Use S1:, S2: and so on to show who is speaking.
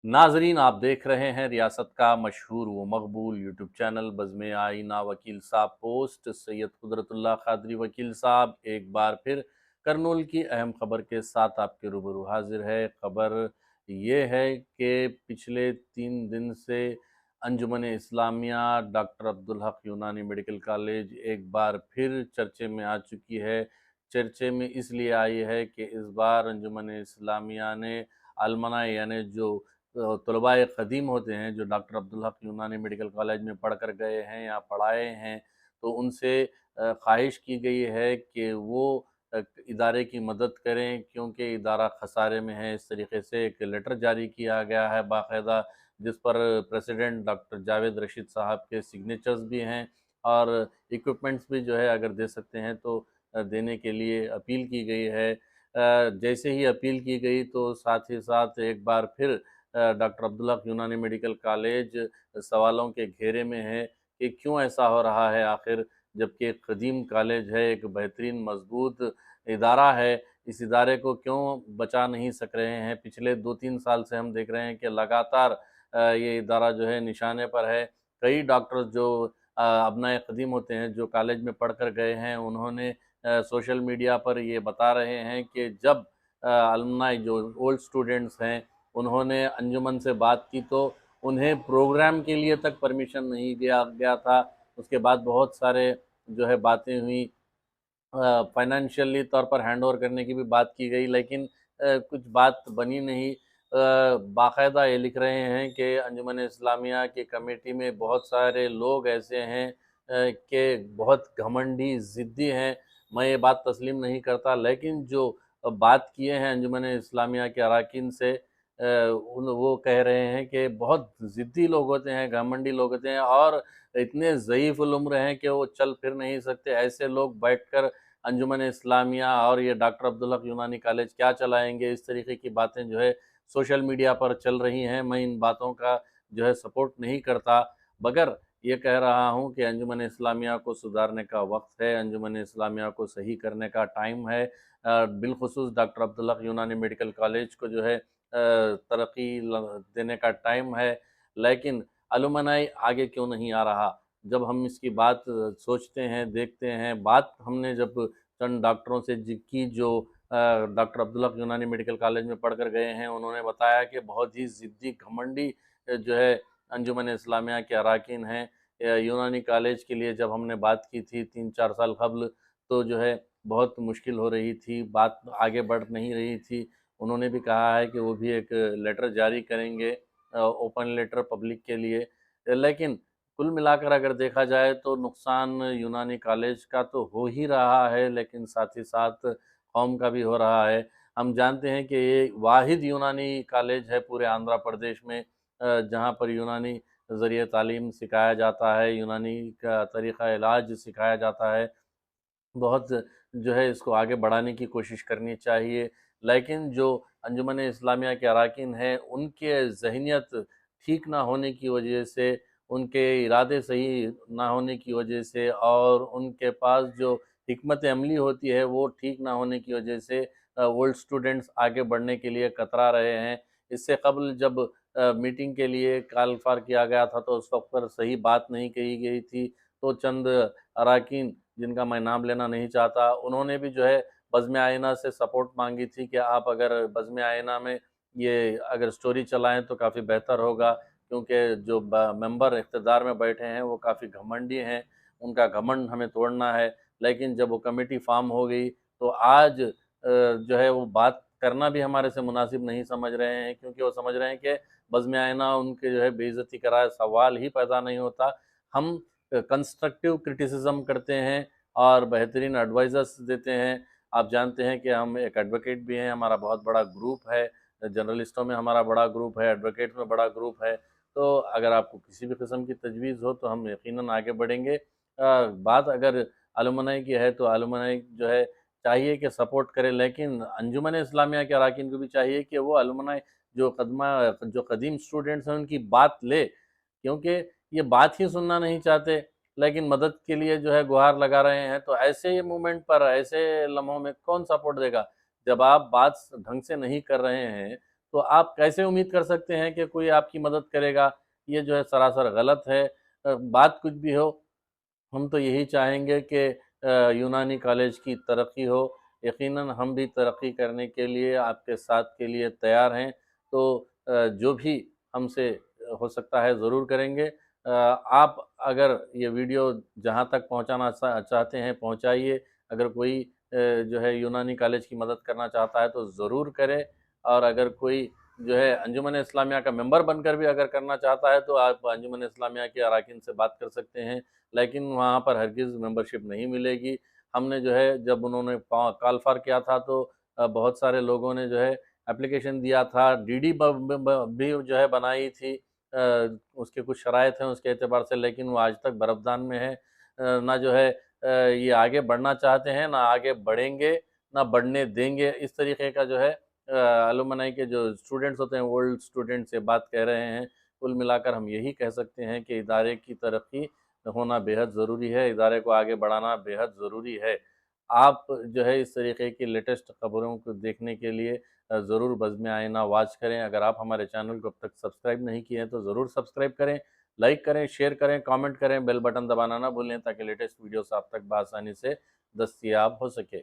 S1: नाजरीन, आप देख रहे हैं रियासत का मशहूर व मकबूल यूट्यूब चैनल बज़्म आईना। वकील साहब पोस्ट सैयद कुदरतुल्लाह कादरी वकील साहब एक बार फिर करनूल की अहम खबर के साथ आपके रूबरू हाजिर है। खबर ये है कि पिछले 3 दिन से अंजुमन इस्लामिया डॉक्टर अब्दुल हक यूनानी मेडिकल कॉलेज एक बार फिर चर्चे में आ चुकी है। चर्चे में इसलिए आई है कि इस बार अंजुमन इस्लामिया ने अलमना यानी जो तलबाए क़दीम होते हैं, जो डॉक्टर अब्दुल हक यूनानी मेडिकल कॉलेज में पढ़ कर गए हैं या पढ़ाए हैं, तो उनसे ख्वाहिश की गई है कि वो इदारे की मदद करें, क्योंकि इदारा खसारे में है। इस तरीके से एक लेटर जारी किया गया है बाकायदा, जिस पर प्रेसिडेंट डॉक्टर जावेद रशीद साहब के सिग्नेचर्स भी हैं और इक्विपमेंट्स भी जो है अगर दे सकते हैं तो देने के लिए अपील की गई है। जैसे ही अपील की गई तो साथ ही साथ एक बार फिर डॉक्टर अब्दुल हक यूनानी मेडिकल कॉलेज सवालों के घेरे में है कि क्यों ऐसा हो रहा है आखिर, जबकि एक कदीम कॉलेज है, एक बेहतरीन मजबूत इदारा है। इस इदारे को क्यों बचा नहीं सक रहे हैं? पिछले 2-3 साल से हम देख रहे हैं कि लगातार ये इदारा जो है निशाने पर है। कई डॉक्टर जो अबनाए कदीम होते हैं, जो कॉलेज में पढ़ कर गए हैं, उन्होंने सोशल मीडिया पर ये बता रहे हैं कि जब अलमनाई जो ओल्ड स्टूडेंट्स हैं, उन्होंने अंजुमन से बात की तो उन्हें प्रोग्राम के लिए तक परमिशन नहीं दिया गया था। उसके बाद बहुत सारे जो है बातें हुई, फाइनेंशियली तौर पर हैंड ओवर करने की भी बात की गई, लेकिन कुछ बात बनी नहीं। बाकायदा ये लिख रहे हैं कि अंजुमन इस्लामिया की कमेटी में बहुत सारे लोग ऐसे हैं कि बहुत घमंडी, ज़िद्दी हैं। मैं ये बात तस्लीम नहीं करता, लेकिन जो बात किए हैं अंजुमन इस्लामिया के अरकान से, उन वो कह रहे हैं कि बहुत ज़िद्दी लोग होते हैं, घमंडी लोग होते हैं और इतने ज़ईफ़ उल-उम्र हैं कि वो चल फिर नहीं सकते। ऐसे लोग बैठकर अंजुमन इस्लामिया और ये डॉक्टर अब्दुल हक यूनानी कॉलेज क्या चलाएँगे? इस तरीके की बातें जो है सोशल मीडिया पर चल रही हैं। मैं इन बातों का जो है सपोर्ट नहीं करता, मगर ये कह रहा हूँ कि अंजुमन इस्लामिया को सुधारने का वक़्त है, अंजुमन इस्लामिया को सही करने का टाइम है। बिलख़ुसूस डॉक्टर अब्दुल हक यूनानी मेडिकल कॉलेज को जो है तरक्की देने का टाइम है, लेकिन अलुमनाई आगे क्यों नहीं आ रहा? जब हम इसकी बात सोचते हैं, देखते हैं, बात हमने जब चंद डॉक्टरों से की जो डॉक्टर अब्दुल हक यूनानी मेडिकल कॉलेज में पढ़कर गए हैं, उन्होंने बताया कि बहुत ही ज़िद्दी, घमंडी जो है अंजुमन इस्लामिया के अरकान हैं। यूनानी कॉलेज के लिए जब हमने बात की थी 3-4 साल क़ब्ल, तो जो है बहुत मुश्किल हो रही थी, बात आगे बढ़ नहीं रही थी। उन्होंने भी कहा है कि वो भी एक लेटर जारी करेंगे, ओपन लेटर पब्लिक के लिए। लेकिन कुल मिलाकर अगर देखा जाए तो नुकसान यूनानी कॉलेज का तो हो ही रहा है, लेकिन साथ ही साथ कौम का भी हो रहा है। हम जानते हैं कि ये वाहिद यूनानी कॉलेज है पूरे आंध्र प्रदेश में, जहाँ पर यूनानी ज़रिए तालीम सिखाया जाता है, यूनानी का तरीक़ा इलाज सिखाया जाता है। बहुत जो है इसको आगे बढ़ाने की कोशिश करनी चाहिए, लेकिन जो अंजुमन इस्लामिया के अरकान हैं, उनके ज़हनियत ठीक ना होने की वजह से, उनके इरादे सही ना होने की वजह से और उनके पास जो हिकमत अमली होती है, वो ठीक ना होने की वजह से ओल्ड स्टूडेंट्स आगे बढ़ने के लिए कतरा रहे हैं। इससे क़ब्ल जब मीटिंग के लिए कॉल फॉर किया गया था, तो उस वक़्त पर सही बात नहीं कही गई थी, तो चंद अरकान, जिनका मैं नाम लेना नहीं चाहता, उन्होंने भी जो है बज़्म आईना से सपोर्ट माँगी थी कि आप अगर बज़्म आईना में ये अगर स्टोरी चलाएँ तो काफ़ी बेहतर होगा, क्योंकि जो मेंबर इक़्तिदार में बैठे हैं वो काफ़ी घमंडी हैं, उनका घमंड हमें तोड़ना है। लेकिन जब वो कमेटी फ़ॉर्म हो गई तो आज जो है वो बात करना भी हमारे से मुनासिब नहीं समझ रहे हैं, क्योंकि वो समझ रहे हैं कि बज़्म आईना उनकी जो है बेइज़्ज़ती कराए, सवाल ही पैदा नहीं होता। हम कंस्ट्रक्टिव क्रिटिसिज्म करते हैं और बेहतरीन एडवाइज़र्स देते हैं। आप जानते हैं कि हम एक एडवोकेट भी हैं, हमारा बहुत बड़ा ग्रुप है, जर्नलिस्टों में हमारा बड़ा ग्रुप है, एडवोकेट्स में बड़ा ग्रुप है। तो अगर आपको किसी भी किस्म की तजवीज़ हो तो हम यकीनन आगे बढ़ेंगे। बात अगर अलुमनाई की है तो अलुमनाई जो है चाहिए कि सपोर्ट करे, लेकिन अंजुमन इस्लामिया के अरकान को भी चाहिए कि वो अलुमनाई जो कदीम स्टूडेंट्स हैं उनकी बात ले, क्योंकि ये बात ही सुनना नहीं चाहते, लेकिन मदद के लिए जो है गुहार लगा रहे हैं। तो ऐसे मोमेंट पर, ऐसे लम्हों में कौन सपोर्ट देगा? जब आप बात ढंग से नहीं कर रहे हैं, तो आप कैसे उम्मीद कर सकते हैं कि कोई आपकी मदद करेगा? ये जो है सरासर गलत है। बात कुछ भी हो, हम तो यही चाहेंगे कि यूनानी कॉलेज की तरक्की हो। यकीनन हम भी तरक्की करने के लिए आपके साथ के लिए तैयार हैं। तो जो भी हमसे हो सकता है ज़रूर करेंगे। आप अगर ये वीडियो जहाँ तक पहुँचाना चाहते हैं पहुँचाइए। अगर कोई जो है यूनानी कॉलेज की मदद करना चाहता है तो ज़रूर करे। और अगर कोई जो है अंजुमन इस्लामिया का मेंबर बनकर भी अगर करना चाहता है तो आप अंजुमन इस्लामिया के अरकान से बात कर सकते हैं। लेकिन वहाँ पर हरगिज़ मेंबरशिप नहीं मिलेगी। हमने जो है जब उन्होंने कॉल फॉर किया था तो बहुत सारे लोगों ने जो है एप्लीकेशन दिया था, डीडी भी जो है बनाई थी। उसके कुछ शराइत हैं उसके एतबार से, लेकिन वो आज तक बरफ़दान में है। ना जो है ये आगे बढ़ना चाहते हैं, ना आगे बढ़ेंगे, ना बढ़ने देंगे। इस तरीके का जो है अलुमनाई के जो स्टूडेंट्स होते हैं, ओल्ड स्टूडेंट से बात कह रहे हैं। कुल मिलाकर हम यही कह सकते हैं कि इदारे की तरक्की होना बेहद ज़रूरी है, इदारे को आगे बढ़ाना बेहद ज़रूरी है। आप जो है इस तरीके की लेटेस्ट खबरों को देखने के लिए ज़रूर बज़्म आईना वॉच करें। अगर आप हमारे चैनल को अब तक सब्सक्राइब नहीं किए हैं तो ज़रूर सब्सक्राइब करें, लाइक करें, शेयर करें, कमेंट करें, बेल बटन दबाना ना भूलें ताकि लेटेस्ट वीडियोस आप तक बआसानी से दस्तयाब हो सके।